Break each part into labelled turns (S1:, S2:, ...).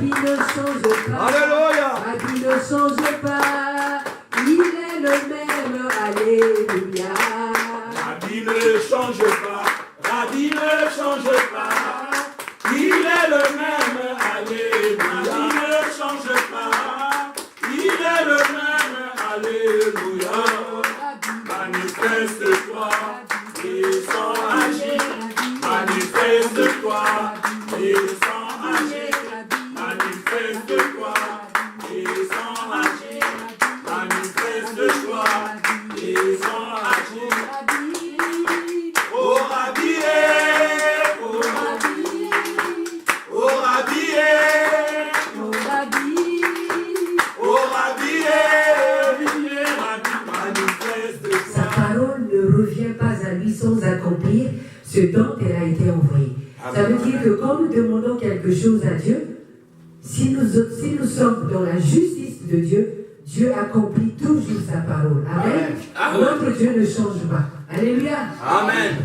S1: vie ne change pas.
S2: Alléluia.
S1: Ma vie ne change pas. Il est le même. Alléluia.
S2: La vie ne change pas. La vie ne change pas. Il est le même. Alléluia. La vie ne change pas. Il est le même. Alléluia. Manifeste-toi et sans agir. Manifeste-toi et sans agir. Manifeste-toi et sans agir. Manifeste-toi et sans agir. Oh Rabbi, oh Rabbi, oh Rabbi,
S1: Oh Rabbi,
S2: oh Rabbi, manifeste-toi.
S1: sa parole ne revient pas à lui sans accomplir ce dont elle a été envoyée. Ça veut dire que quand nous demandons quelque chose à Dieu, si nous sommes dans la justice de Dieu, Dieu accomplit toujours sa parole. Amen.
S2: Amen.
S1: Notre Dieu ne change pas. Alléluia.
S2: Amen.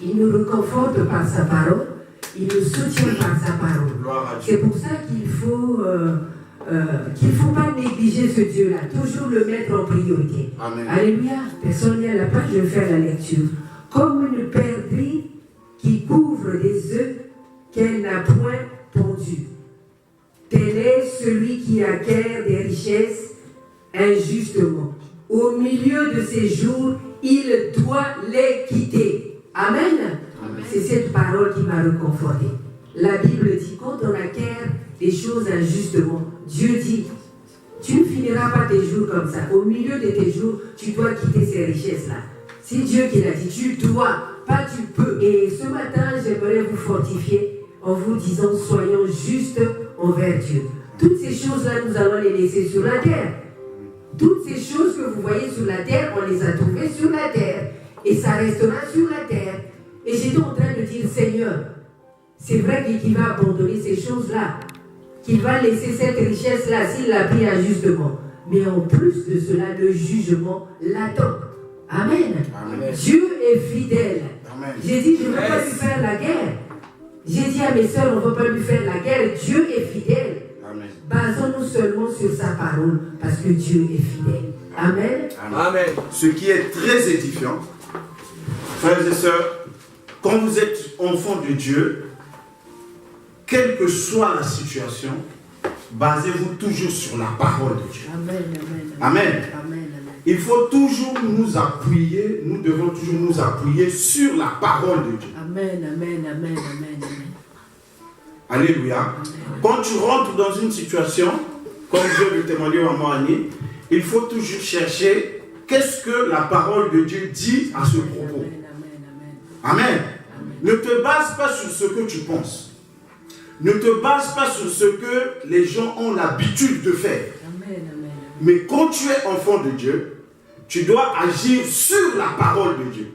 S1: Il nous réconforte par sa parole. Il nous soutient par sa parole.
S2: Gloire à Dieu.
S1: C'est pour ça qu'il faut pas négliger ce Dieu-là. Toujours le mettre en priorité.
S2: Amen.
S1: Alléluia. Personne n'est à la page, je vais faire la lecture. Comme une perdrix qui couvre des œufs qu'elle n'a point pondus. Tel est celui qui acquiert des richesses injustement. Au milieu de ses jours, il doit les quitter. Amen.
S2: Amen.
S1: C'est cette parole qui m'a réconforté. La Bible dit, quand on acquiert des choses injustement, Dieu dit, tu ne finiras pas tes jours comme ça. Au milieu de tes jours, tu dois quitter ces richesses-là. C'est Dieu qui l'a dit, tu dois, pas tu peux. Et ce matin, j'aimerais vous fortifier en vous disant, soyons justes envers Dieu. Toutes ces choses-là, nous allons les laisser sur la terre. Toutes ces choses que vous voyez sur la terre, on les a trouvées sur la terre. Et ça restera sur la terre. Et j'étais en train de dire, Seigneur, c'est vrai qu'il va abandonner ces choses-là, qu'il va laisser cette richesse-là s'il l'a pris injustement. Mais en plus de cela, le jugement l'attend. Amen.
S2: Amen.
S1: Dieu est fidèle.
S2: Amen.
S1: J'ai dit, je ne veux pas lui faire la guerre. J'ai dit à mes soeurs, on ne va pas lui faire la guerre. Dieu est fidèle.
S2: Amen.
S1: Basons-nous seulement sur sa parole, parce que Dieu est fidèle. Amen.
S2: Amen.
S3: Ce qui est très édifiant, frères et sœurs, quand vous êtes enfant de Dieu, quelle que soit la situation, basez-vous toujours sur la parole de Dieu.
S1: Amen.
S3: Amen.
S1: Amen.
S3: Il faut toujours nous appuyer, nous devons toujours nous appuyer sur la parole de Dieu.
S1: Amen.
S3: Alléluia. Quand tu rentres dans une situation, comme je le témoignais à moi, Annie, il faut toujours chercher qu'est-ce que la parole de Dieu dit à ce propos. Amen. Ne te base pas sur ce que tu penses. Ne te base pas sur ce que les gens ont l'habitude de faire. Mais quand tu es enfant de Dieu, tu dois agir sur la parole de Dieu.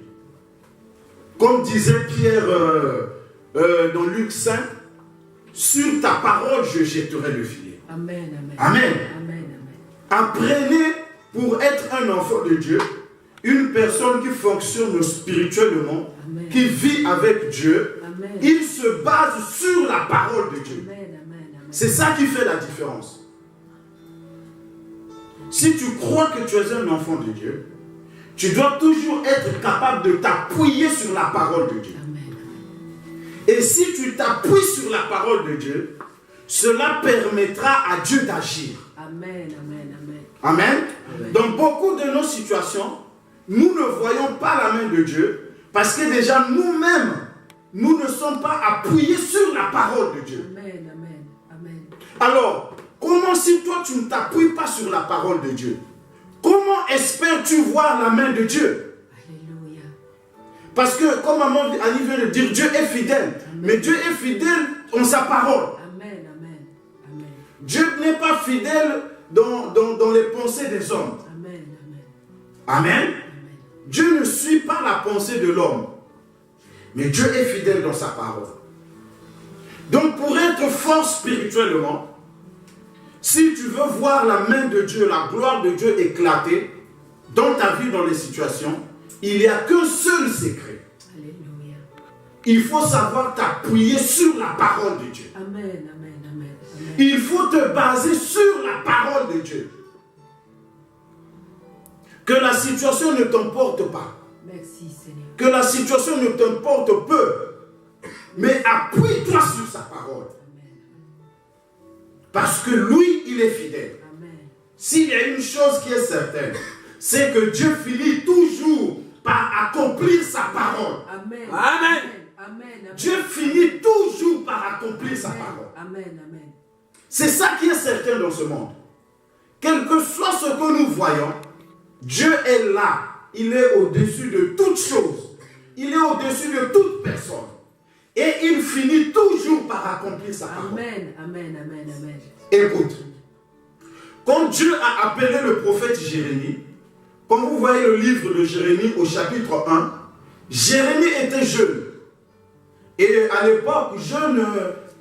S3: Comme disait Pierre dans Luc 5, sur ta parole je jetterai le filet. Amen. Apprenez pour être un enfant de Dieu, une personne qui fonctionne spirituellement, qui vit avec Dieu, il se base sur la parole de Dieu. C'est ça qui fait la différence. Si tu crois que tu es un enfant de Dieu, tu dois toujours être capable de t'appuyer sur la parole de Dieu. Et si tu t'appuies sur la parole de Dieu, cela permettra à Dieu d'agir. Amen. Dans beaucoup de nos situations, nous ne voyons pas la main de Dieu parce que déjà nous-mêmes, nous ne sommes pas appuyés sur la parole de Dieu. Alors, comment si toi tu ne t'appuies pas sur la parole de Dieu, comment espères-tu voir la main de Dieu? Parce que, comme maman Annie vient de dire, Dieu est fidèle. Mais Dieu est fidèle en sa parole. Dieu n'est pas fidèle dans les pensées des hommes. Amen. Dieu ne suit pas la pensée de l'homme. Mais Dieu est fidèle dans sa parole. Donc pour être fort spirituellement, si tu veux voir la main de Dieu, la gloire de Dieu éclater dans ta vie, dans les situations, il n'y a qu'un seul secret. Il faut savoir t'appuyer sur la parole de Dieu. Il faut te baser sur la parole de Dieu. Que la situation ne t'emporte pas.
S1: Merci, Seigneur.
S3: Que la situation ne t'emporte peu. Mais appuie-toi sur sa parole. Parce que lui, il est fidèle. S'il y a une chose qui est certaine, c'est que Dieu finit toujours par accomplir sa parole.
S1: Amen.
S2: Amen.
S1: Amen.
S3: Dieu finit toujours par accomplir sa parole.
S1: Amen. Amen.
S3: C'est ça qui est certain dans ce monde. Quel que soit ce que nous voyons, Dieu est là. Il est au-dessus de toutes choses. Il est au-dessus de toute personne. Et il finit toujours par accomplir sa parole.
S1: Amen. Amen. Amen. Amen.
S3: Écoute, quand Dieu a appelé le prophète Jérémie, quand vous voyez le livre de Jérémie au chapitre 1, Jérémie était jeune. Et à l'époque, jeune,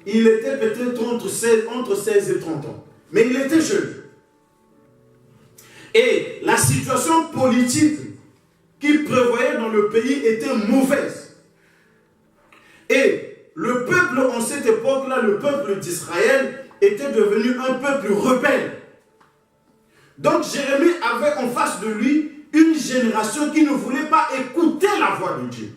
S3: il était peut-être entre 16 et 30 ans. Mais il était jeune. Et la situation politique qu'il prévoyait dans le pays était mauvaise. Et le peuple, en cette époque-là, le peuple d'Israël, était devenu un peuple rebelle. Donc Jérémie avait en face de lui une génération qui ne voulait pas écouter la voix de Dieu.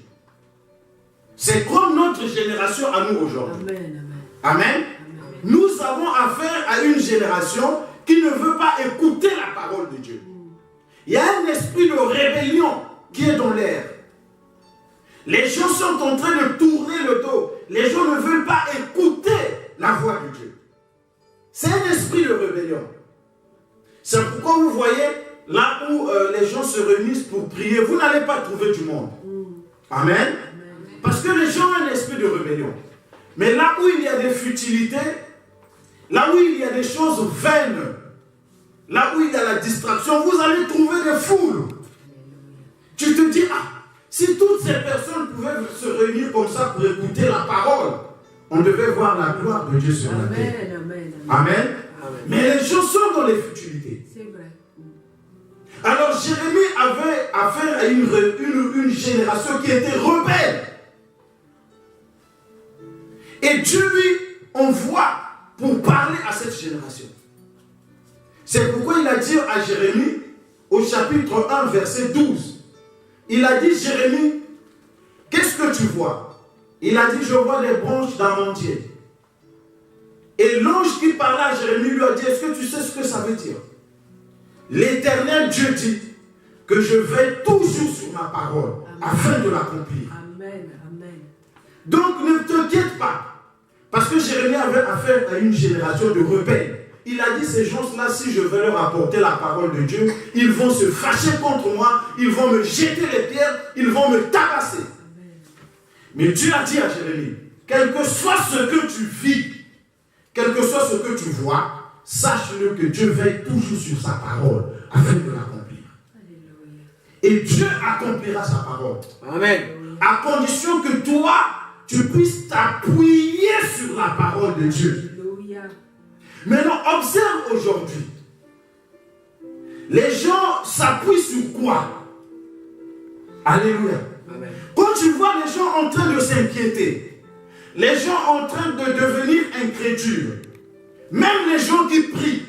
S3: C'est comme notre génération à nous aujourd'hui.
S1: Amen.
S3: Amen.
S1: Amen.
S3: Nous avons affaire à une génération qui ne veut pas écouter la parole de Dieu. Il y a un esprit de rébellion qui est dans l'air. Les gens sont en train de tourner le dos. Les gens ne veulent pas écouter la voix de Dieu. C'est un esprit de rébellion. C'est pourquoi vous voyez, là où les gens se réunissent pour prier, vous n'allez pas trouver du monde. Amen. Parce que les gens ont un esprit de rébellion. Mais là où il y a des futilités, là où il y a des choses vaines, là où il y a la distraction, vous allez trouver des foules. Tu te dis, si toutes ces personnes pouvaient se réunir comme ça pour écouter la parole, on devait voir la gloire de Dieu sur la terre. Amen. Mais les gens sont dans les futilités.
S1: C'est vrai.
S3: Alors Jérémie avait affaire à une génération qui était rebelle. Et Dieu lui envoie pour parler à cette génération. C'est pourquoi il a dit à Jérémie, au chapitre 1, verset 12, il a dit, Jérémie, qu'est-ce que tu vois? Il a dit, je vois des branches d'amandier. Et l'ange qui parlait à Jérémie lui a dit, est-ce que tu sais ce que ça veut dire? L'Éternel Dieu dit que je veille toujours sur ma parole afin de l'accomplir.
S1: Amen. Amen.
S3: Donc ne t'inquiète pas. Parce que Jérémie avait affaire à une génération de rebelles. Il a dit, ces gens-là, si je vais leur apporter la parole de Dieu, ils vont se fâcher contre moi, ils vont me jeter les pierres, ils vont me tabasser.
S1: Amen.
S3: Mais Dieu a dit à Jérémie, quel que soit ce que tu vis, quel que soit ce que tu vois, sache-le que Dieu veille toujours sur sa parole afin de l'accomplir.
S1: Alléluia.
S3: Et Dieu accomplira sa parole.
S2: Amen.
S3: À condition que toi, tu puisses t'appuyer sur la parole de Dieu.
S1: Alléluia.
S3: Maintenant, observe aujourd'hui. Les gens s'appuient sur quoi? Alléluia.
S2: Amen.
S3: Quand tu vois les gens en train de s'inquiéter, les gens en train de devenir incrédules, même les gens qui prient,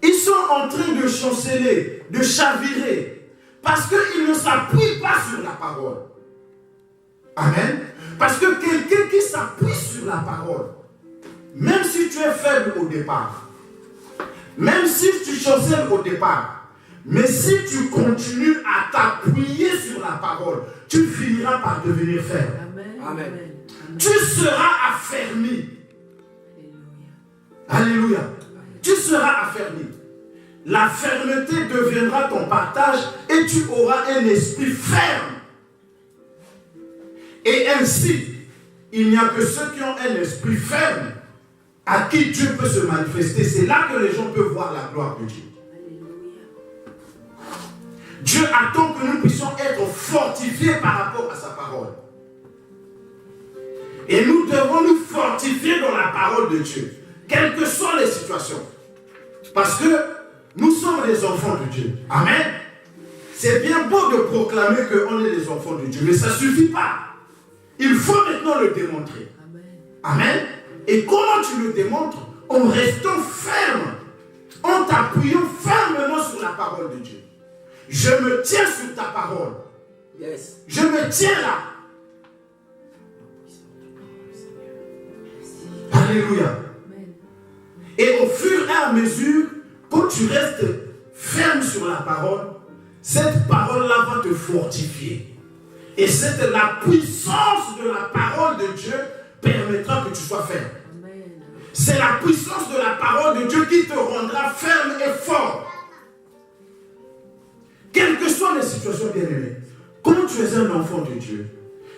S3: ils sont en train de chanceler, de chavirer, parce qu'ils ne s'appuient pas sur la parole. Amen. Parce que quelqu'un qui s'appuie sur la parole, même si tu es faible au départ, même si tu chancelles au départ, mais si tu continues à t'appuyer sur la parole, tu finiras par devenir ferme.
S1: Amen.
S2: Amen.
S1: Amen.
S3: Tu seras affermi.
S1: Alléluia.
S3: Alléluia. Tu seras affermi. La fermeté deviendra ton partage et tu auras un esprit ferme. Et ainsi, il n'y a que ceux qui ont un esprit ferme à qui Dieu peut se manifester. C'est là que les gens peuvent voir la gloire de Dieu.
S1: Alléluia.
S3: Dieu attend que nous puissions être fortifiés par rapport à sa parole. Et nous devons nous fortifier dans la parole de Dieu, quelles que soient les situations. Parce que nous sommes des enfants de Dieu. Amen. C'est bien beau de proclamer qu'on est des enfants de Dieu, mais ça ne suffit pas. Il faut maintenant le démontrer.
S1: Amen.
S3: Amen. Et comment tu le démontres? En restant ferme, en t'appuyant fermement sur la parole de Dieu. Je me tiens sur ta parole.
S2: Yes.
S3: Je me tiens là. Alléluia. Et au fur et à mesure, quand tu restes ferme sur la parole, cette parole-là va te fortifier. Et c'est la puissance de la parole de Dieu permettra que tu sois ferme. C'est la puissance de la parole de Dieu qui te rendra ferme et fort. Quelles que soient les situations, bien-aimées, quand tu es un enfant de Dieu,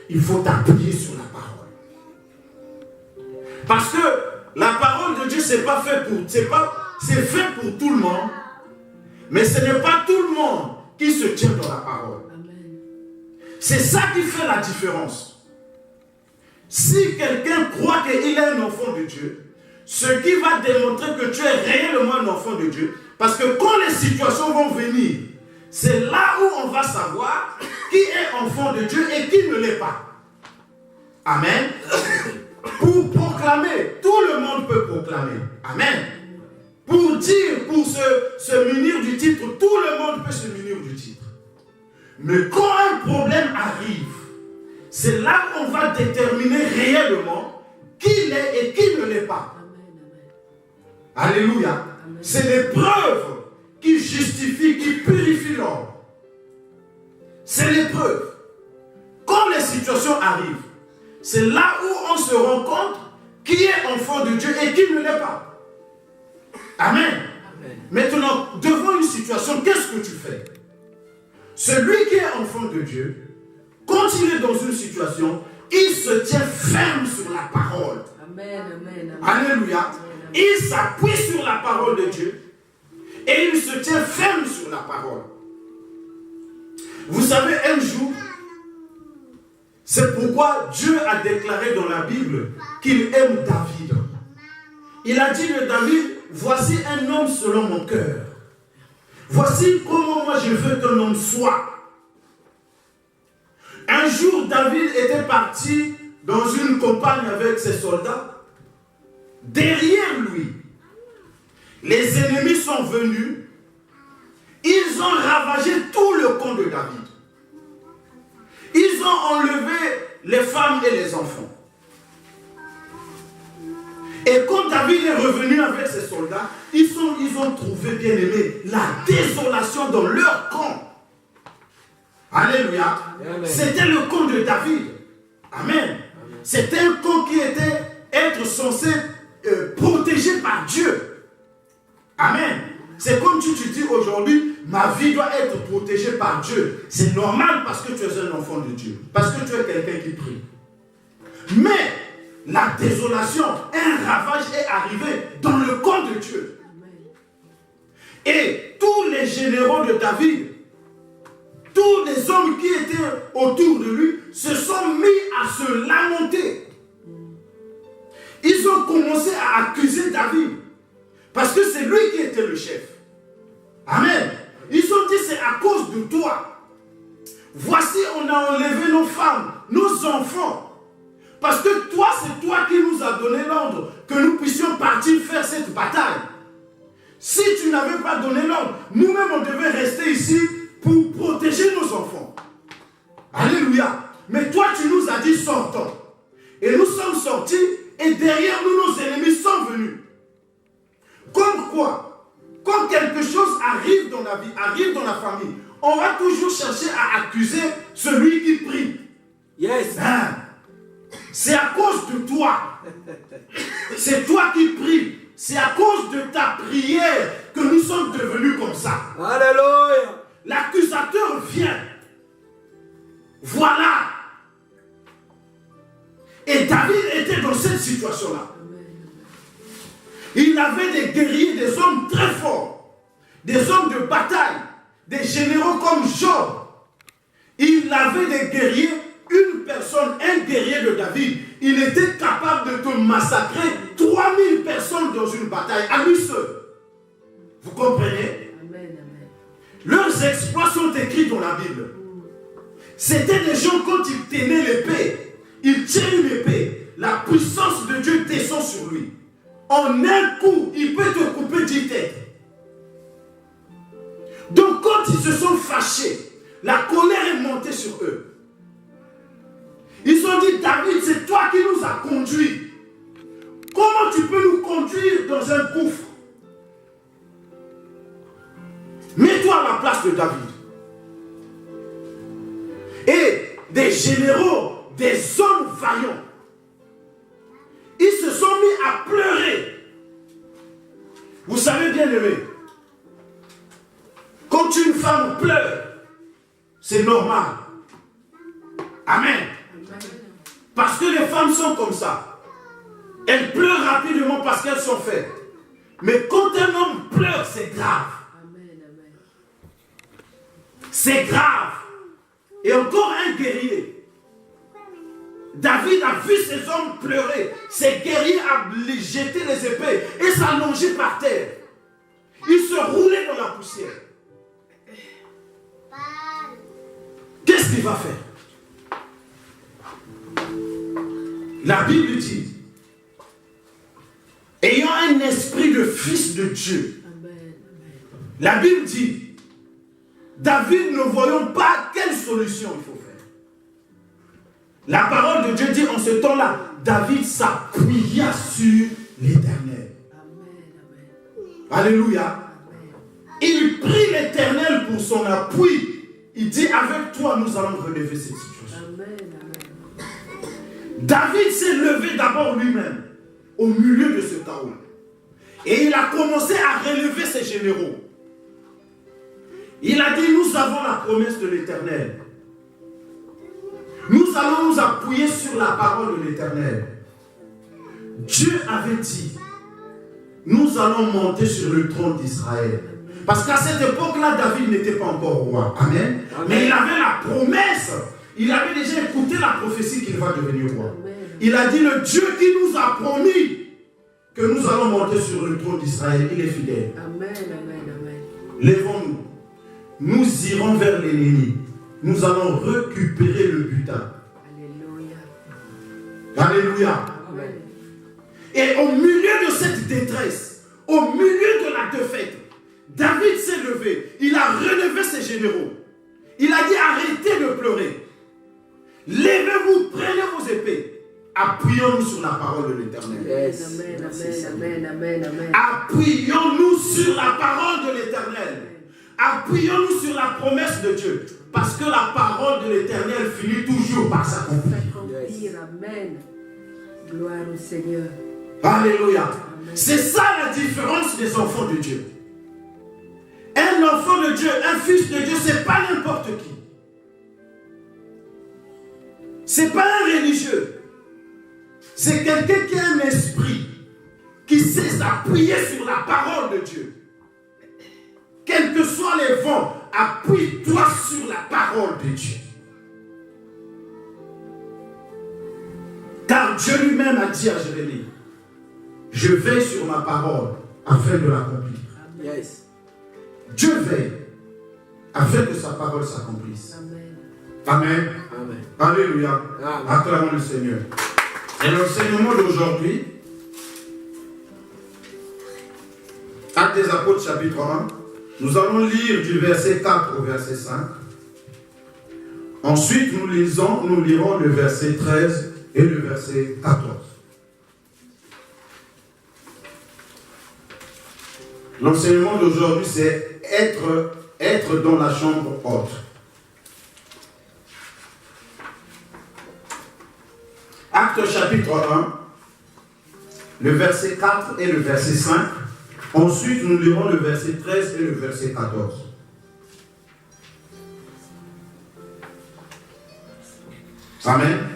S3: il faut t'appuyer sur la parole. Parce que la parole de Dieu, c'est fait pour tout le monde, mais ce n'est pas tout le monde qui se tient dans la parole. C'est ça qui fait la différence. Si quelqu'un croit qu'il est un enfant de Dieu, ce qui va démontrer que tu es réellement un enfant de Dieu, parce que quand les situations vont venir, c'est là où on va savoir qui est enfant de Dieu et qui ne l'est pas. Amen. Pour proclamer, tout le monde peut proclamer. Amen. Pour dire, pour se munir du titre, tout le monde peut se munir du titre. Mais quand un problème arrive, c'est là qu'on va déterminer réellement qui l'est et qui ne l'est pas. Alléluia. C'est l'épreuve qui justifie, qui purifie l'homme. C'est l'épreuve. Quand les situations arrivent, c'est là où on se rend compte qui est enfant de Dieu et qui ne l'est pas. Amen. Amen. Maintenant, devant une situation, qu'est-ce que tu fais? Celui qui est enfant de Dieu, quand il est dans une situation, il se tient ferme sur la parole.
S1: Amen, amen, amen.
S3: Alléluia.
S1: Amen, amen.
S3: Il s'appuie sur la parole de Dieu et il se tient ferme sur la parole. Vous savez, un jour, c'est pourquoi Dieu a déclaré dans la Bible qu'il aime David. Il a dit de David, voici un homme selon mon cœur. Voici comment moi je veux qu'un homme soit. Un jour, David était parti dans une campagne avec ses soldats. Derrière lui, les ennemis sont venus. Ils ont ravagé tout le camp de David. Ils ont enlevé les femmes et les enfants. Et quand David est revenu avec ses soldats, ils ont trouvé, bien aimé, la désolation dans leur camp. Alléluia. C'était le camp de David. Amen. C'était un camp qui était être censé protégé par Dieu. Amen. C'est comme tu dis aujourd'hui, ma vie doit être protégée par Dieu. C'est normal parce que tu es un enfant de Dieu. Parce que tu es quelqu'un qui prie. Mais la désolation, un ravage est arrivé dans le camp de Dieu. Et tous les généraux de David, tous les hommes qui étaient autour de lui, se sont mis à se lamenter. Ils ont commencé à accuser David. Parce que c'est lui qui était le chef. Amen. Ils ont dit, c'est à cause de toi. Voici, on a enlevé nos femmes, nos enfants. Parce que toi, c'est toi qui nous as donné l'ordre que nous puissions partir faire cette bataille. Si tu n'avais pas donné l'ordre, nous-mêmes, on devait rester ici pour protéger nos enfants. Alléluia. Mais toi, tu nous as dit, sortons. Et nous sommes sortis, et derrière nous, nos ennemis sont venus. Comme quoi, quand quelque chose arrive dans la vie, arrive dans la famille, on va toujours chercher à accuser celui qui prie.
S2: Yes.
S3: Hein? C'est à cause de toi. C'est toi qui pries. C'est à cause de ta prière que nous sommes devenus comme ça.
S2: Alléluia.
S3: L'accusateur vient. Voilà. Et David était dans cette situation-là. Il avait des guerriers, des hommes très forts, des hommes de bataille, des généraux comme Job. Il avait des guerriers, une personne, un guerrier de David, il était capable de te massacrer 3000 personnes dans une bataille, à lui seul. Vous comprenez?
S1: Amen, amen.
S3: Leurs exploits sont écrits dans la Bible. C'était des gens, quand ils tenaient l'épée, ils tiennent une épée. la puissance de Dieu descend sur lui. En un coup, il peut te couper 10 têtes. Donc quand ils se sont fâchés, la colère est montée sur eux. Ils ont dit, David, c'est toi qui nous as conduits. Comment tu peux nous conduire dans un gouffre? Mets-toi à la place de David. Et des généraux, des hommes vaillants, ils se sont mis à pleurer. Vous savez bien aimé, quand une femme pleure, c'est normal. Amen. Parce que les femmes sont comme ça. Elles pleurent rapidement parce qu'elles sont faibles. Mais quand un homme pleure, c'est grave. C'est grave. Et encore un guerrier. David a vu ces hommes pleurer. Ces guerriers ont jeté les épées et s'allonger par terre. Ils se roulaient dans la poussière. Qu'est-ce qu'il va faire? La Bible dit, ayant un esprit de fils de Dieu, la Bible dit, David ne voyons pas quelle solution il faut faire. La parole de Dieu dit en ce temps-là, David s'appuya sur l'Éternel. Alléluia. Il prit l'Éternel pour son appui. Il dit, avec toi, nous allons relever cette situation. David s'est levé d'abord lui-même, au milieu de ce chaos. Et il a commencé à relever ses généraux. Il a dit, nous avons la promesse de l'Éternel. Nous allons nous appuyer sur la parole de l'Éternel. Dieu avait dit, nous allons monter sur le trône d'Israël. Parce qu'à cette époque-là, David n'était pas encore roi. Amen. Mais il avait la promesse. Il avait déjà écouté la prophétie qu'il va devenir roi. Il a dit, le Dieu qui nous a promis que nous allons monter sur le trône d'Israël, il est fidèle. Amen, amen, amen. Lèvons-nous. Nous irons vers l'ennemi. Nous allons récupérer le butin. Alléluia. Alléluia. Amen. Et au milieu de cette détresse, au milieu de la défaite, David s'est levé. Il a relevé ses généraux. Il a dit, arrêtez de pleurer. Levez-vous, prenez vos épées. Appuyons-nous sur la parole de l'Éternel. Yes. Amen, amen, amen, amen. Appuyons-nous sur la parole de l'Éternel. Appuyons-nous sur la promesse de Dieu. Parce que la parole de l'Éternel finit toujours par s'accomplir. Yes. Amen. Gloire au Seigneur. Alléluia. C'est ça la différence des enfants de Dieu. Un enfant de Dieu, un fils de Dieu, ce n'est pas n'importe qui. Ce n'est pas un religieux. C'est quelqu'un qui a un esprit, qui sait s'appuyer sur la parole de Dieu. Quels que soient les vents, appuie-toi sur la parole de Dieu. Car Dieu lui-même a dit à Jérémie, je veille sur ma parole afin de l'accomplir. Yes. Dieu veille afin que sa parole s'accomplisse. Amen. Amen. Amen. Alléluia. Acclamons le Seigneur. Et l'enseignement d'aujourd'hui, Actes des Apôtres chapitre 1, nous allons lire du verset 4 au verset 5. Ensuite, nous lirons le verset 13 et le verset 14. L'enseignement d'aujourd'hui, c'est être dans la chambre haute. Actes chapitre 1, le verset 4 et le verset 5. Ensuite, nous lirons le verset 13 et le verset 14. Amen.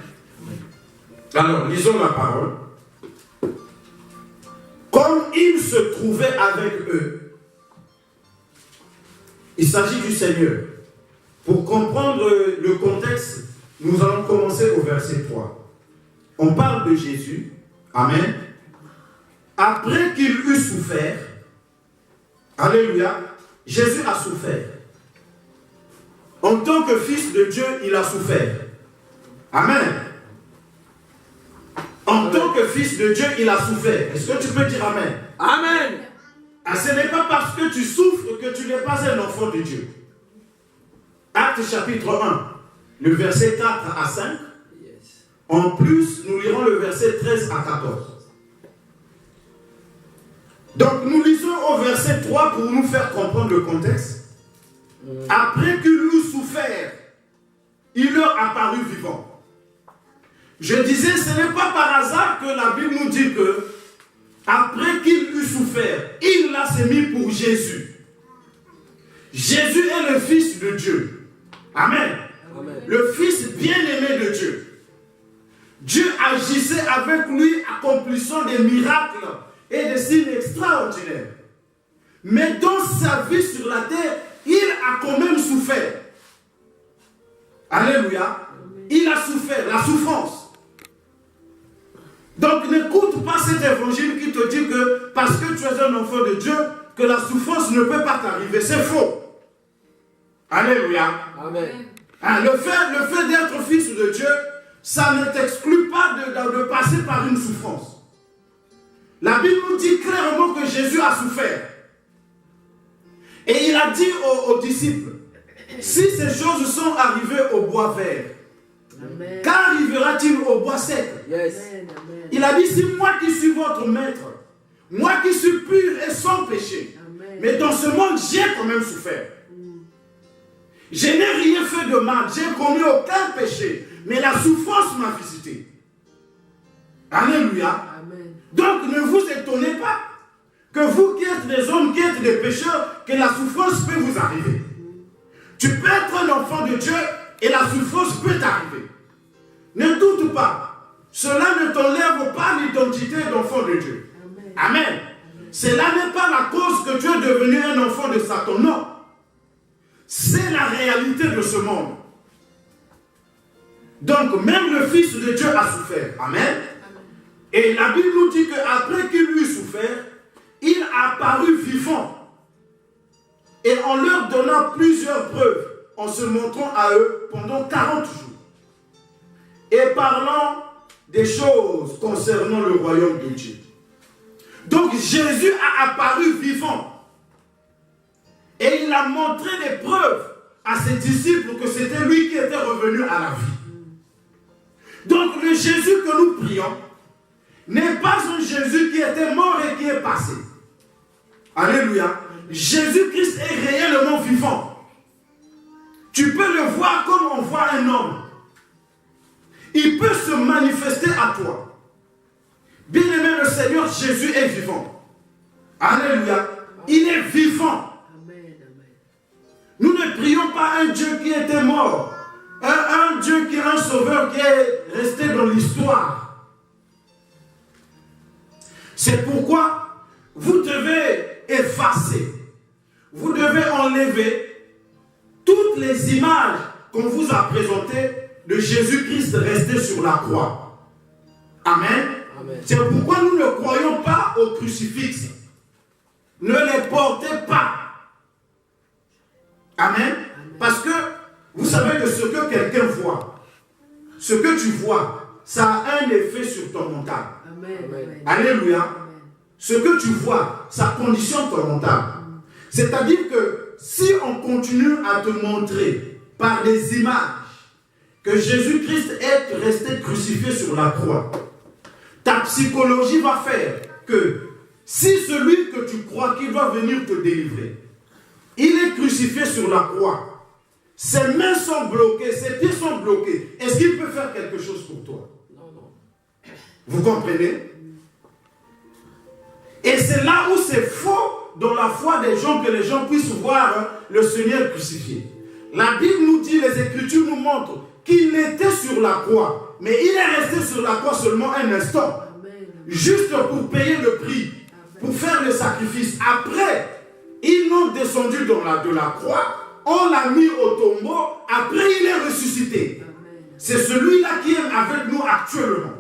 S3: Alors, lisons la parole. Comme il se trouvait avec eux, il s'agit du Seigneur. Pour comprendre le contexte, nous allons commencer au verset 3. On parle de Jésus. Amen. Après qu'il eut souffert, alléluia, Jésus a souffert. En tant que fils de Dieu, il a souffert. Amen. En tant que fils de Dieu, il a souffert. Est-ce que tu peux dire Amen?
S2: Amen.
S3: Ah, ce n'est pas parce que tu souffres que tu n'es pas un enfant de Dieu. Actes chapitre 1, le verset 4 à 5. En plus, nous lirons le verset 13 à 14. Donc, nous lisons au verset 3 pour nous faire comprendre le contexte. Après qu'il eut souffert, il leur apparut vivant. Je disais, ce n'est pas par hasard que la Bible nous dit que après qu'il eut souffert, il s'est mis pour Jésus. Jésus est le Fils de Dieu. Amen.
S2: Amen.
S3: Le Fils bien-aimé de Dieu. Dieu agissait avec lui, accomplissant des miracles et des signes extraordinaires. Mais dans sa vie sur la terre, il a quand même souffert. Alléluia. Il a souffert, la souffrance. Donc n'écoute pas cet évangile qui te dit que parce que tu es un enfant de Dieu, que la souffrance ne peut pas t'arriver. C'est faux. Alléluia.
S2: Amen.
S3: Le fait d'être fils de Dieu, ça ne t'exclut pas de passer par une souffrance. La Bible nous dit clairement que Jésus a souffert. Et il a dit aux disciples, si ces choses sont arrivées au bois vert, qu'arrivera-t-il au bois sec?
S2: Yes.
S3: Il a dit, si moi qui suis votre maître, moi qui suis pur et sans péché, mais dans ce monde, j'ai quand même souffert. Je n'ai rien fait de mal, j'ai commis aucun péché, mais la souffrance m'a visité. Alléluia.
S1: Amen.
S3: Donc ne vous étonnez pas que vous qui êtes des hommes, qui êtes des pécheurs, que la souffrance peut vous arriver. Tu peux être un enfant de Dieu et la souffrance peut t'arriver. Ne doute pas. Cela ne t'enlève pas l'identité d'enfant de Dieu. Amen. Amen. Cela n'est pas la cause que tu es devenu un enfant de Satan. Non. C'est la réalité de ce monde. Donc même le Fils de Dieu a souffert. Amen. Et la Bible nous dit qu'après qu'il eut souffert, il a apparu vivant. Et en leur donnant plusieurs preuves, en se montrant à eux pendant 40 jours. Et parlant des choses concernant le royaume de Dieu. Donc Jésus a apparu vivant. Et il a montré des preuves à ses disciples que c'était lui qui était revenu à la vie. Donc le Jésus que nous prions n'est pas un Jésus qui était mort et qui est passé. Alléluia. Jésus-Christ est réellement vivant. Tu peux le voir comme on voit un homme. Il peut se manifester à toi. Bien-aimé, le Seigneur Jésus est vivant. Alléluia. Il est vivant. Nous ne prions pas un Dieu qui était mort. Un Dieu qui est un sauveur qui est resté dans l'histoire. C'est pourquoi vous devez effacer. Vous devez enlever toutes les images qu'on vous a présentées de Jésus-Christ resté sur la croix. Amen. Amen. C'est pourquoi nous ne croyons pas au crucifix. Ne les portez pas. Amen. Parce que vous savez que ce que quelqu'un voit, ce que tu vois, ça a un effet sur ton mental.
S1: Amen.
S3: Alléluia. Amen. Ce que tu vois, ça conditionne ton mental. C'est-à-dire que si on continue à te montrer par des images que Jésus-Christ est resté crucifié sur la croix, ta psychologie va faire que si celui que tu crois qui doit venir te délivrer, il est crucifié sur la croix, ses mains sont bloquées, ses pieds sont bloqués, est-ce qu'il peut faire quelque chose pour toi? Non. Vous comprenez? Et c'est là où c'est faux dans la foi des gens que les gens puissent voir le Seigneur crucifié. La Bible nous dit, les Écritures nous montrent qu'il était sur la croix, mais il est resté sur la croix seulement un instant, juste pour payer le prix, pour faire le sacrifice. Après, ils l'ont descendu de la croix, on l'a mis au tombeau, après il est ressuscité. C'est celui-là qui est avec nous actuellement.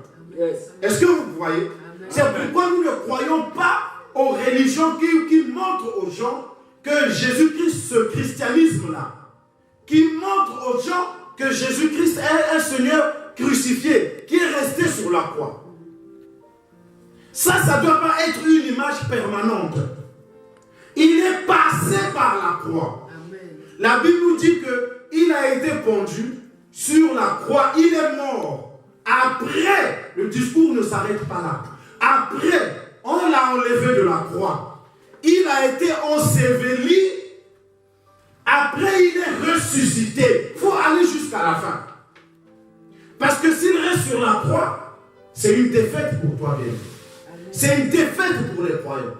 S3: Est-ce que vous voyez? C'est pourquoi nous ne croyons pas aux religions qui montrent aux gens que Jésus-Christ, ce christianisme-là, qui montre aux gens que Jésus-Christ est un Seigneur crucifié, qui est resté sur la croix. Ça ne doit pas être une image permanente. Il est passé par la croix.
S1: Amen.
S3: La Bible nous dit qu'il a été pendu sur la croix. Il est mort. Après, le discours ne s'arrête pas là. Après, on l'a enlevé de la croix. Il a été enseveli. Après, il est ressuscité. Il faut aller jusqu'à la fin. Parce que s'il reste sur la croix, c'est une défaite pour toi, bien. C'est une défaite pour les croyants.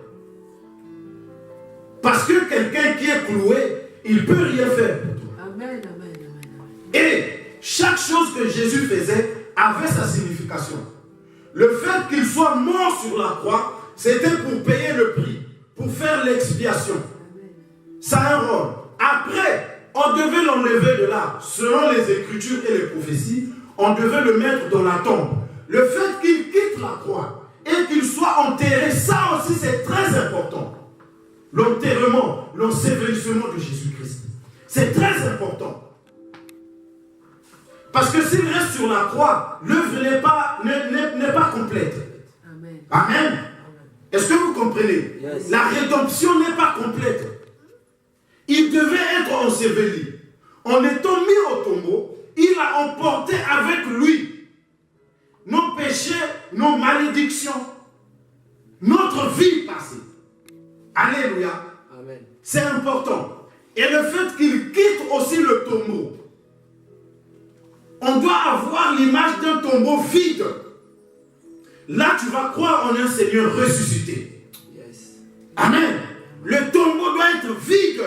S3: Parce que quelqu'un qui est cloué, il ne peut rien faire pour toi.
S1: Amen, amen, amen.
S3: Et chaque chose que Jésus faisait avait sa signification. Le fait qu'il soit mort sur la croix, c'était pour payer le prix, pour faire l'expiation. Ça a un rôle. Après, on devait l'enlever de là. Selon les Écritures et les prophéties, on devait le mettre dans la tombe. Le fait qu'il quitte la croix et qu'il soit enterré, ça aussi c'est très important. L'enterrement, l'ensevelissement de Jésus-Christ. C'est très important. Parce que s'il reste sur la croix, l'œuvre n'est pas complète.
S1: Amen.
S3: Amen. Est-ce que vous comprenez?
S2: Yes.
S3: La rédemption n'est pas complète. Il devait être enseveli. En étant mis au tombeau, il a emporté avec lui nos péchés, nos malédictions, notre vie passée. Alléluia.
S2: Amen.
S3: C'est important. Et le fait qu'il quitte aussi le tombeau, on doit avoir l'image d'un tombeau vide. Là, tu vas croire en un Seigneur ressuscité.
S2: Yes.
S3: Amen. Le tombeau doit être vide.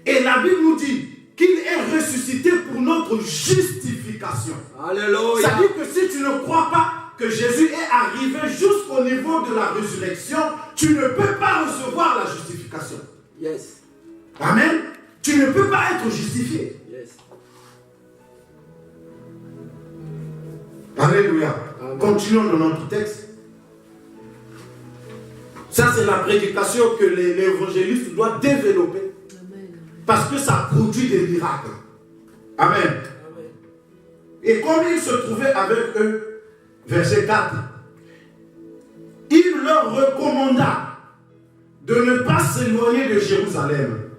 S3: Et la Bible nous dit qu'il est ressuscité pour notre justification.
S2: Alléluia.
S3: Ça dit que si tu ne crois pas que Jésus est arrivé jusqu'au niveau de la résurrection, tu ne peux pas recevoir la justification.
S2: Yes.
S3: Amen. Tu ne peux pas être justifié.
S2: Yes.
S3: Alléluia.
S2: Amen.
S3: Continuons dans notre texte. Ça, c'est la prédication que l'évangéliste doit développer.
S1: Amen.
S3: Parce que ça produit des miracles. Amen.
S2: Amen.
S3: Et comme il se trouvait avec eux, verset 4, il leur recommanda de ne pas s'éloigner de Jérusalem,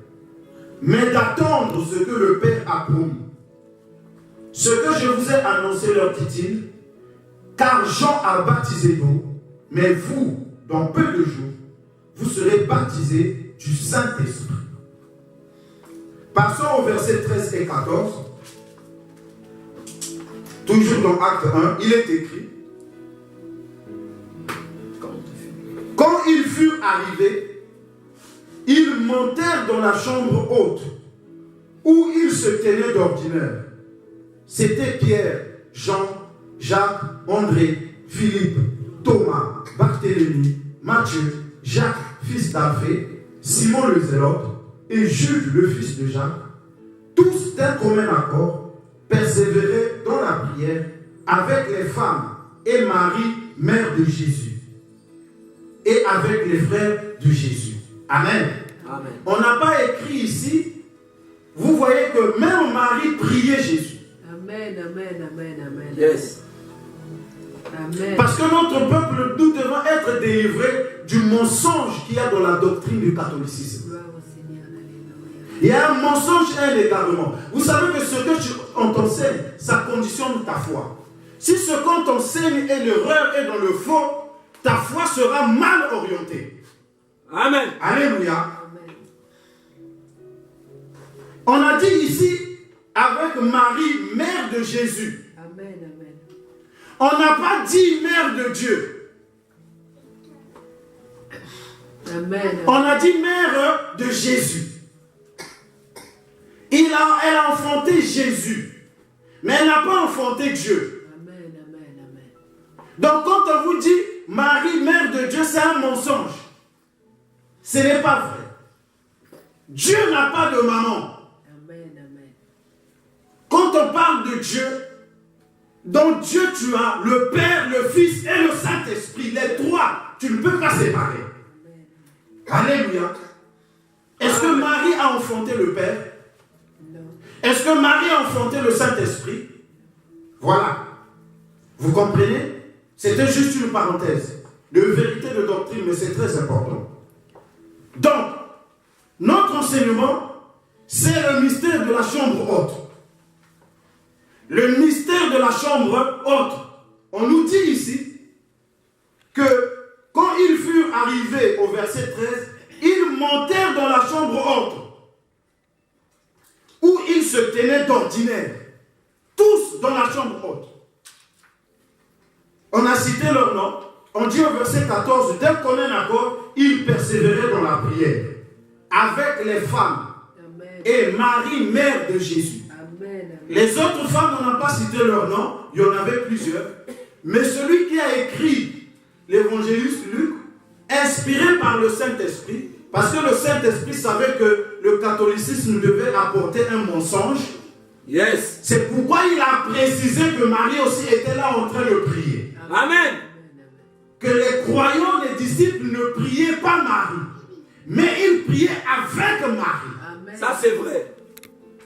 S3: mais d'attendre ce que le Père a promis. Ce que je vous ai annoncé, leur dit-il, car Jean a baptisé d'eau, mais vous, dans peu de jours, vous serez baptisés du Saint-Esprit. Passons au verset 13 et 14. Toujours dans Acte 1, il est écrit, quand ils furent arrivés, ils montèrent dans la chambre haute, où ils se tenaient d'ordinaire. C'était Pierre, Jean, Jacques, André, Philippe, Thomas, Barthélemy, Matthieu, Jacques, fils d'Alphée, Simon le Zélote, et Jude, le fils de Jacques. Tous d'un commun accord persévéraient dans la prière avec les femmes et Marie, mère de Jésus, et avec les frères de Jésus. Amen.
S2: Amen.
S3: On n'a pas écrit ici, vous voyez que même Marie priait Jésus.
S1: Amen, amen, amen, amen.
S2: Yes.
S1: Amen.
S3: Parce que notre peuple, nous devons être délivrés du mensonge qu'il y a dans la doctrine du catholicisme.
S1: Gloire au Seigneur, alléluia.
S3: Il y a un mensonge et un égarement. Vous savez que ce que on t'enseigne, ça conditionne ta foi. Si ce qu'on t'enseigne est l'erreur et dans le faux, ta foi sera mal orientée.
S2: Amen.
S3: Alléluia.
S1: Amen.
S3: On a dit ici, avec Marie, mère de Jésus.
S1: Amen, amen.
S3: On n'a pas dit mère de Dieu.
S1: Amen.
S3: On a dit mère de Jésus. Elle a enfanté Jésus. Mais elle n'a pas enfanté Dieu.
S1: Amen, amen, amen.
S3: Donc quand on vous dit Marie, mère de Dieu, c'est un mensonge. Ce n'est pas vrai. Dieu n'a pas de maman.
S1: Amen, amen.
S3: Quand on parle de Dieu, dans Dieu tu as le Père, le Fils et le Saint-Esprit. Les trois, tu ne peux pas séparer. Alléluia. Est-ce que Marie a enfanté le Père?
S1: Non.
S3: Est-ce que Marie a enfanté le Saint-Esprit? Voilà. Vous comprenez? C'était juste une parenthèse de vérité de doctrine, mais c'est très important. Donc, notre enseignement, c'est le mystère de la chambre haute. Le mystère de la chambre haute. On nous dit ici que quand ils furent arrivés au verset 13, ils montèrent dans la chambre haute, où ils se tenaient d'ordinaire, tous dans la chambre haute. On a cité leur nom. On dit au verset 14, dès qu'on est d'accord, ils persévéraient dans la prière, avec les femmes. Amen. Et Marie, mère de Jésus. Amen. Les autres femmes, on n'a pas cité leur nom, il y en avait plusieurs. Mais celui qui a écrit l'évangéliste Luc, inspiré par le Saint-Esprit, parce que le Saint-Esprit savait que le catholicisme devait apporter un mensonge.
S2: Yes.
S3: C'est pourquoi il a précisé que Marie aussi était là en train de prier.
S2: Amen.
S3: Que les croyants, les disciples ne priaient pas Marie, mais ils priaient avec Marie.
S2: Amen. Ça c'est vrai.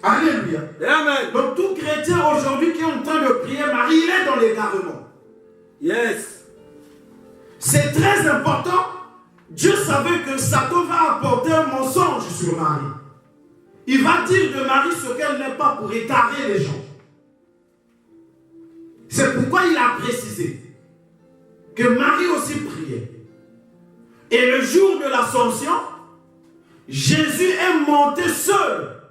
S3: Alléluia.
S2: Amen.
S3: Donc tout chrétien aujourd'hui qui est en train de prier Marie, il est dans l'égarement.
S2: Yes.
S3: C'est très important. Dieu savait que Satan va apporter un mensonge sur Marie. Il va dire de Marie ce qu'elle n'est pas pour égarer les gens. C'est pourquoi il a précisé que Marie aussi priait. Et le jour de l'ascension, Jésus est monté seul.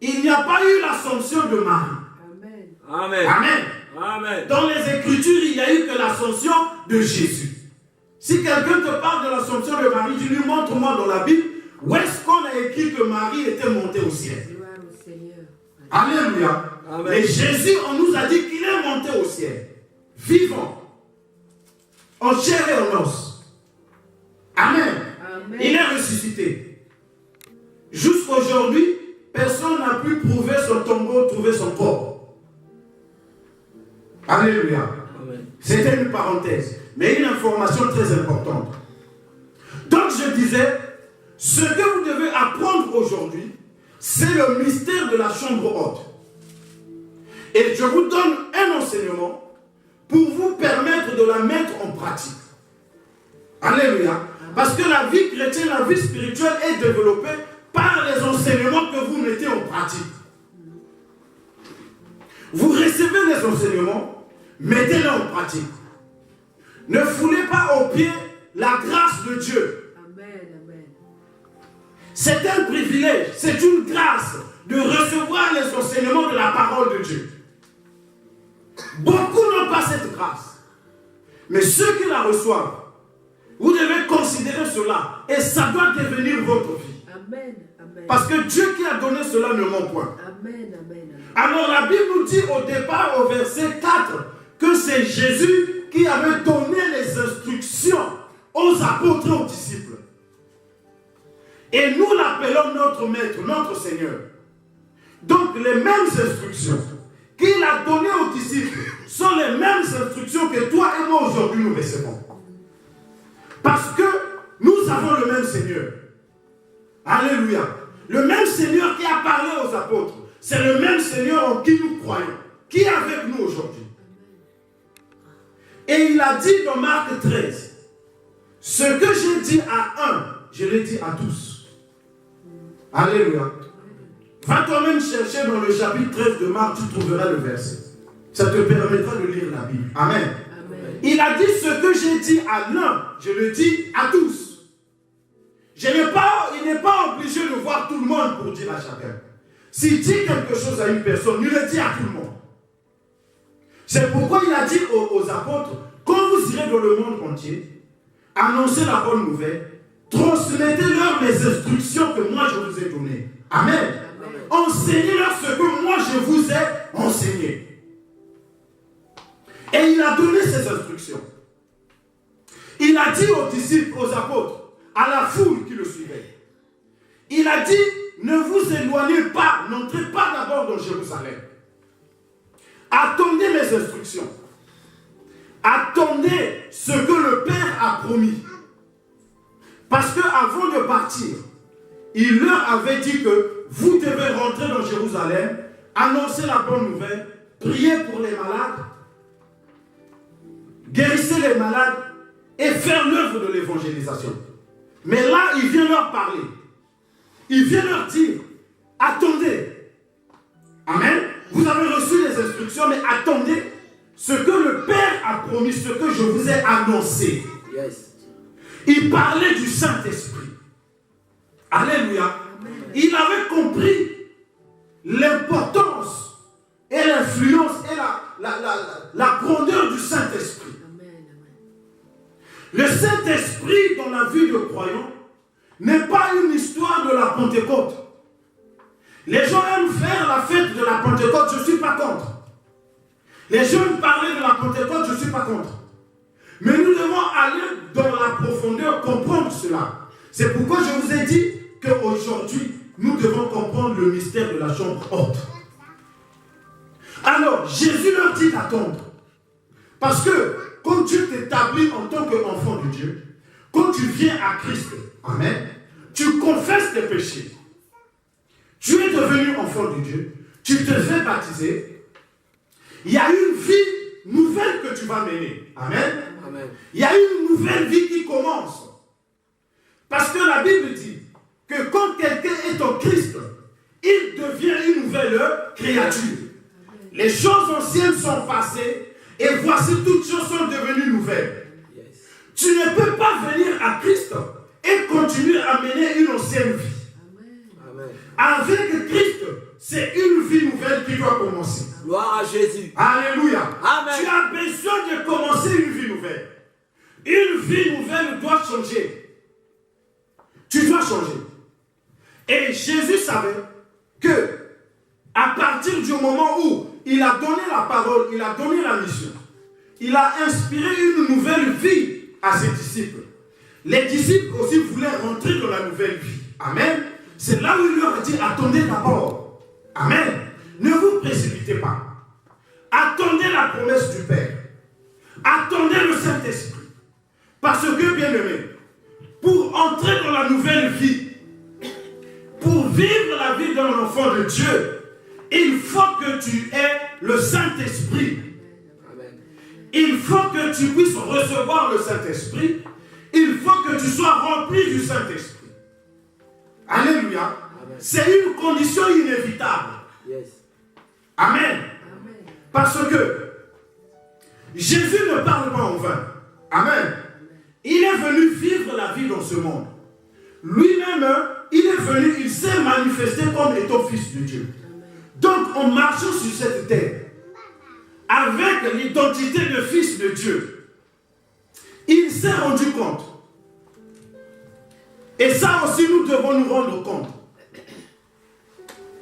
S3: Il n'y a pas eu l'ascension de Marie.
S2: Amen. Amen.
S3: Amen.
S2: Amen.
S3: Dans les Écritures, il n'y a eu que l'ascension de Jésus. Si quelqu'un te parle de l'ascension de Marie, tu lui montres moi dans la Bible où est-ce qu'on a écrit que Marie était montée au ciel.
S1: Gloire au Seigneur.
S3: Alléluia.
S2: Amen.
S3: Et Jésus, on nous a dit qu'il est monté au ciel, vivant, en chair et en os. Amen.
S1: Amen.
S3: Il est ressuscité. Jusqu'aujourd'hui, personne n'a pu prouver son tombeau, trouver son corps. Alléluia.
S2: Amen.
S3: C'était une parenthèse, mais une information très importante. Donc je disais, ce que vous devez apprendre aujourd'hui, c'est le mystère de la chambre haute. Et je vous donne un enseignement pour vous permettre de la mettre en pratique. Alléluia. Parce que la vie chrétienne, la vie spirituelle est développée par les enseignements que vous mettez en pratique. Vous recevez les enseignements, mettez-les en pratique. Ne foulez pas aux pieds la grâce de Dieu.
S1: Amen. Amen.
S3: C'est un privilège, c'est une grâce de recevoir les enseignements de la parole de Dieu. Beaucoup n'ont pas cette grâce. Mais ceux qui la reçoivent, vous devez considérer cela et ça doit devenir votre vie.
S1: Amen. Amen.
S3: Parce que Dieu qui a donné cela ne ment point.
S1: Amen. Amen.
S3: Alors la Bible nous dit au départ, au verset 4, que c'est Jésus qui avait donné les instructions aux apôtres et aux disciples. Et nous l'appelons notre Maître, notre Seigneur. Donc les mêmes instructions qu'il a données aux disciples sont les mêmes instructions que toi et moi aujourd'hui nous recevons. Parce que nous avons le même Seigneur. Alléluia. Le même Seigneur qui a parlé aux apôtres, c'est le même Seigneur en qui nous croyons, qui est avec nous aujourd'hui. Et il a dit dans Marc 13, ce que j'ai dit à un, je l'ai dit à tous. Alléluia. Va toi-même chercher dans le chapitre 13 de Marc, tu trouveras le verset. Ça te permettra de lire la Bible. Amen. Amen. Il a dit ce que j'ai dit à l'un, je le dis à tous. Il n'est pas obligé de voir tout le monde pour dire à chacun. S'il dit quelque chose à une personne, il le dit à tout le monde. C'est pourquoi il a dit aux apôtres, quand vous irez dans le monde entier, annoncez la bonne nouvelle, transmettez-leur les instructions que moi je vous ai données. Amen. Amen. Enseignez-leur ce que moi je vous ai enseigné. Et il a donné ses instructions. Il a dit aux disciples, aux apôtres, à la foule qui le suivait, il a dit, ne vous éloignez pas, n'entrez pas d'abord dans Jérusalem. Attendez mes instructions. Attendez ce que le Père a promis. Parce qu'avant de partir, il leur avait dit que vous devez rentrer dans Jérusalem, annoncer la bonne nouvelle, prier pour les malades, guérissez les malades et faire l'œuvre de l'évangélisation. Mais là, il vient leur parler. Il vient leur dire, attendez. Amen. Vous avez reçu les instructions, mais attendez ce que le Père a promis, ce que je vous ai annoncé.
S2: Yes.
S3: Il parlait du Saint-Esprit. Alléluia. Il avait compris l'importance et l'influence et la grandeur du Saint-Esprit. Le Saint-Esprit dans la vie de croyant n'est pas une histoire de la Pentecôte. Les gens aiment faire la fête de la Pentecôte, je ne suis pas contre. Les gens aiment parler de la Pentecôte, je ne suis pas contre. Mais nous devons aller dans la profondeur, comprendre cela. C'est pourquoi je vous ai dit qu'aujourd'hui, nous devons comprendre le mystère de la chambre haute. Alors, Jésus leur dit d'attendre. Parce que, quand Dieu t'établit en tant qu'enfant de Dieu, quand tu viens à Christ, amen, tu confesses tes péchés. Tu es devenu enfant de Dieu, tu te fais baptiser. Il y a une vie nouvelle que tu vas mener. Amen.
S2: Amen.
S3: Il y a une nouvelle vie qui commence. Parce que la Bible dit que quand quelqu'un est en Christ, il devient une nouvelle créature. Les choses anciennes sont passées et voici toutes choses sont devenues nouvelles.
S2: Yes.
S3: Tu ne peux pas venir à Christ et continuer à mener une ancienne vie.
S2: Amen.
S3: Avec Christ, c'est une vie nouvelle qui doit commencer.
S2: Gloire à Jésus.
S3: Alléluia.
S2: Amen.
S3: Tu as besoin de commencer une vie nouvelle. Une vie nouvelle doit changer. Tu dois changer. Et Jésus savait que à partir du moment où il a donné la parole, il a donné la mission, il a inspiré une nouvelle vie à ses disciples. Les disciples aussi voulaient rentrer dans la nouvelle vie. Amen. C'est là où il leur a dit, attendez d'abord. Amen. Ne vous précipitez pas. Attendez la promesse du Père. Attendez le Saint-Esprit. Parce que, bien aimé, pour entrer dans la nouvelle vie, pour vivre la vie d'un enfant de Dieu, il faut que tu aies le Saint-Esprit. Il faut que tu puisses recevoir le Saint-Esprit. Il faut que tu sois rempli du Saint-Esprit. Alléluia. C'est une condition inévitable.
S2: Yes.
S3: Amen. Parce que Jésus ne parle pas en vain. Amen. Il est venu vivre la vie dans ce monde. Lui-même, il est venu, il s'est manifesté comme étant fils de Dieu. Donc, en marchant sur cette terre, avec l'identité de fils de Dieu, il s'est rendu compte. Et ça aussi, nous devons nous rendre compte.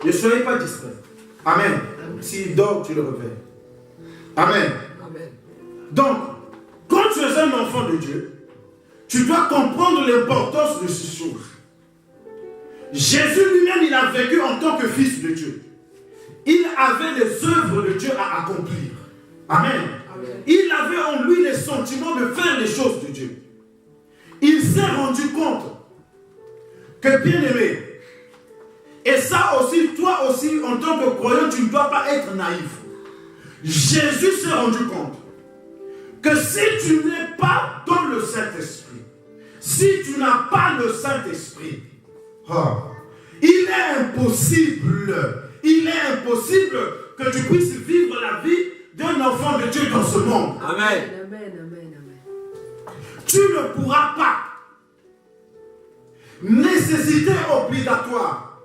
S3: Ne soyez pas distraits. Amen. S'il dort, tu le réveilles. Amen.
S2: Amen.
S3: Donc, quand tu es un enfant de Dieu, tu dois comprendre l'importance de ces choses. Jésus lui-même, il a vécu en tant que fils de Dieu. Il avait les œuvres de Dieu à accomplir. Amen.
S2: Amen.
S3: Il avait en lui les sentiments de faire les choses de Dieu. Il s'est rendu compte que, bien aimé, et ça aussi, toi aussi, en tant que croyant, tu ne dois pas être naïf. Jésus s'est rendu compte que si tu n'es pas dans le Saint-Esprit, si tu n'as pas le Saint-Esprit, il est impossible que tu puisses vivre la vie d'un enfant de Dieu dans ce monde.
S2: Amen.
S3: Tu ne pourras pas. Nécessité obligatoire,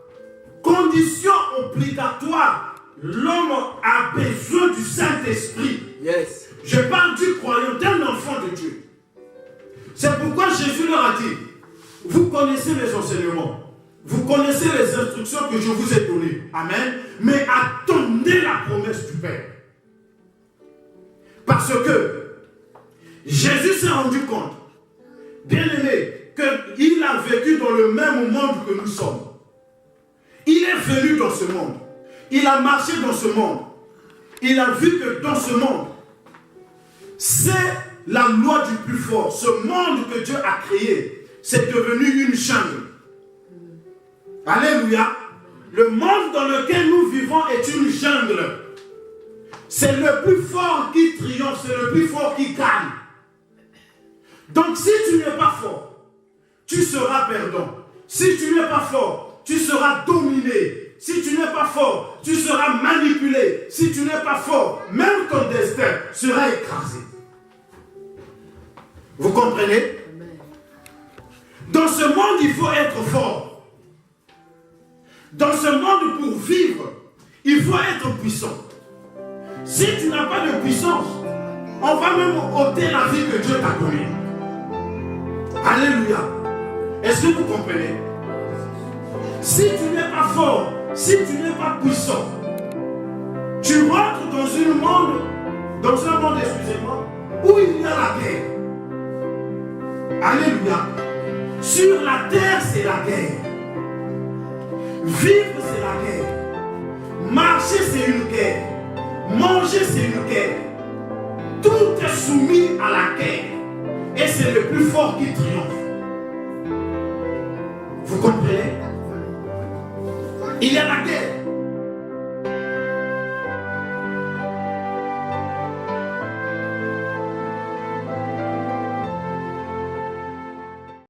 S3: condition obligatoire, l'homme a besoin du Saint-Esprit.
S2: Yes.
S3: Je parle du croyant, d'un enfant de Dieu. C'est pourquoi Jésus leur a dit, vous connaissez les enseignements, vous connaissez les instructions que je vous ai données. Amen. Mais attendez la promesse du Père. Parce que Jésus s'est rendu compte, bien aimé, qu'il a vécu dans le même monde que nous sommes. Il est venu dans ce monde. Il a marché dans ce monde. Il a vu que dans ce monde, c'est la loi du plus fort. Ce monde que Dieu a créé, c'est devenu une jungle. Alléluia. Le monde dans lequel nous vivons est une jungle. c'est le plus fort qui triomphe, c'est le plus fort qui gagne. Donc si tu n'es pas fort, tu seras perdant. Si tu n'es pas fort, tu seras dominé. Si tu n'es pas fort, tu seras manipulé. Si tu n'es pas fort, même ton destin sera écrasé. Vous comprenez? Dans ce monde, il faut être fort. Dans ce monde, pour vivre, il faut être puissant. Si tu n'as pas de puissance, on va même ôter la vie que Dieu t'a donnée. Alléluia. Est-ce que vous comprenez? Si tu n'es pas fort, si tu n'es pas puissant, tu rentres dans un monde, excusez-moi, où il y a la guerre. Alléluia. Sur la terre, c'est la guerre. Vivre, c'est la guerre. Marcher, c'est une guerre. Manger, c'est une guerre. Tout est soumis à la guerre. Et c'est le plus fort qui triomphe. Vous comprenez? Il y a la guerre.